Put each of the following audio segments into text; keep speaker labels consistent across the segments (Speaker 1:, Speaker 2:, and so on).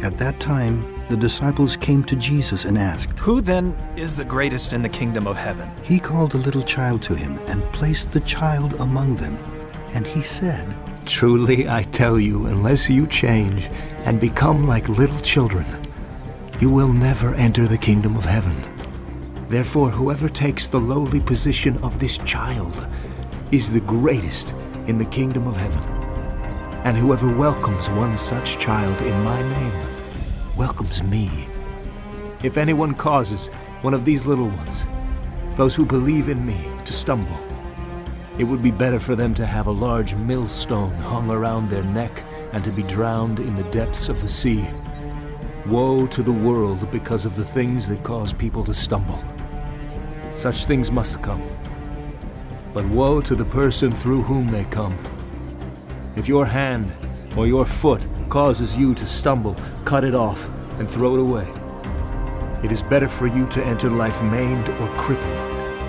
Speaker 1: At that time, the disciples came to Jesus and asked,
Speaker 2: "Who then is the greatest in the kingdom of heaven?"
Speaker 1: He called a little child to him and placed the child among them. And he said,
Speaker 3: Truly I tell you, unless you change and become like little children, you will never enter the kingdom of heaven. Therefore, whoever takes the lowly position of this child is the greatest in the kingdom of heaven. And whoever welcomes one such child in my name welcomes me. If anyone causes one of these little ones, those who believe in me, to stumble, it would be better for them to have a large millstone hung around their neck and to be drowned in the depths of the sea. Woe to the world because of the things that cause people to stumble. Such things must come. But woe to the person through whom they come. If your hand or your foot causes you to stumble, cut it off and throw it away. It is better for you to enter life maimed or crippled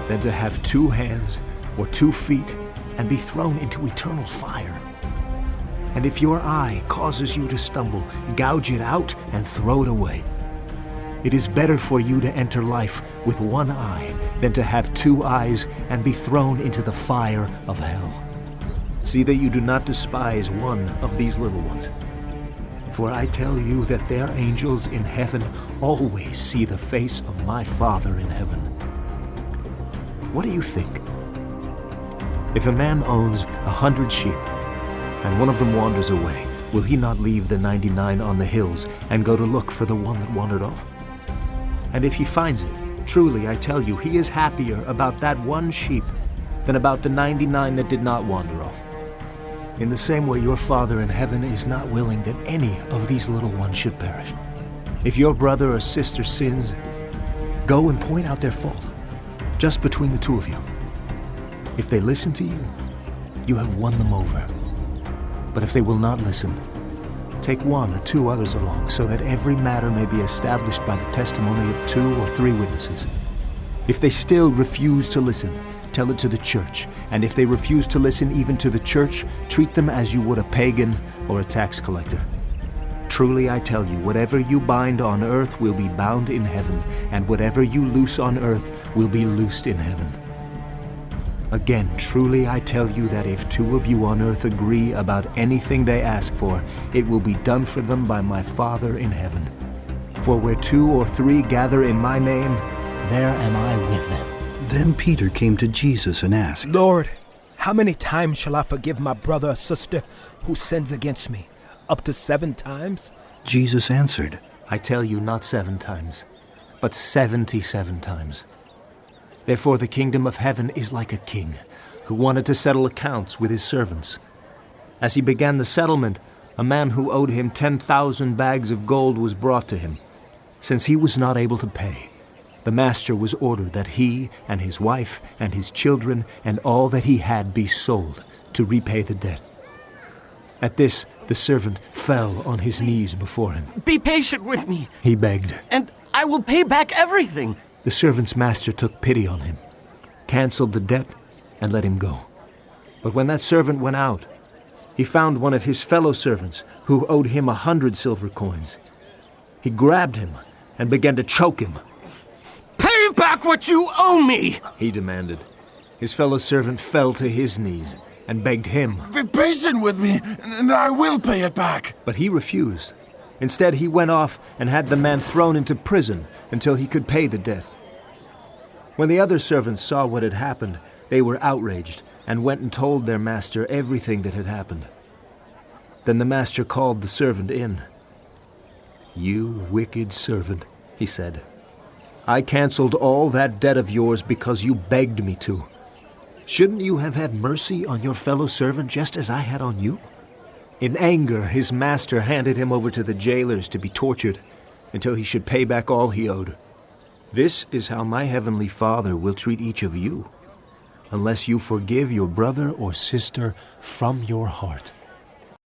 Speaker 3: than to have 2 hands or 2 feet and be thrown into eternal fire. And if your eye causes you to stumble, gouge it out and throw it away. It is better for you to enter life with 1 eye than to have 2 eyes and be thrown into the fire of hell. See that you do not despise one of these little ones. For I tell you that their angels in heaven always see the face of my Father in heaven. What do you think? If a man owns 100 sheep, and one of them wanders away, will he not leave the 99 on the hills and go to look for the one that wandered off? And if he finds it, truly I tell you, he is happier about that one sheep than about the 99 that did not wander off. In the same way, your Father in heaven is not willing that any of these little ones should perish. If your brother or sister sins, go and point out their fault, just between the 2 of you. If they listen to you, you have won them over. But if they will not listen, take 1 or 2 others along, so that every matter may be established by the testimony of 2 or 3 witnesses. If they still refuse to listen, tell it to the church. And if they refuse to listen even to the church, treat them as you would a pagan or a tax collector. Truly I tell you, whatever you bind on earth will be bound in heaven, and whatever you loose on earth will be loosed in heaven. Again, truly I tell you that if 2 of you on earth agree about anything they ask for, it will be done for them by my Father in heaven. For where 2 or 3 gather in my name, there am I with them.
Speaker 1: Then Peter came to Jesus and asked,
Speaker 4: Lord, how many times shall I forgive my brother or sister who sins against me? Up to 7 times?
Speaker 1: Jesus answered,
Speaker 3: I tell you, not 7 times, but 77 times. Therefore the kingdom of heaven is like a king who wanted to settle accounts with his servants. As he began the settlement, a man who owed him 10,000 bags of gold was brought to him. Since he was not able to pay, the master was ordered that he and his wife and his children and all that he had be sold to repay the debt. At this, the servant fell on his knees before him.
Speaker 5: Be patient with me,
Speaker 3: he begged,
Speaker 5: and I will pay back everything.
Speaker 3: The servant's master took pity on him, canceled the debt, and let him go. But when that servant went out, he found one of his fellow servants who owed him 100 silver coins. He grabbed him and began to choke him.
Speaker 5: Pay back what you owe me,
Speaker 3: he demanded. His fellow servant fell to his knees and begged him.
Speaker 6: Be patient with me, and I will pay it back.
Speaker 3: But he refused. Instead, he went off and had the man thrown into prison until he could pay the debt. When the other servants saw what had happened, they were outraged and went and told their master everything that had happened. Then the master called the servant in. You wicked servant, he said. I canceled all that debt of yours because you begged me to. Shouldn't you have had mercy on your fellow servant just as I had on you? In anger, his master handed him over to the jailers to be tortured until he should pay back all he owed. This is how my heavenly Father will treat each of you, unless you forgive your brother or sister from your heart.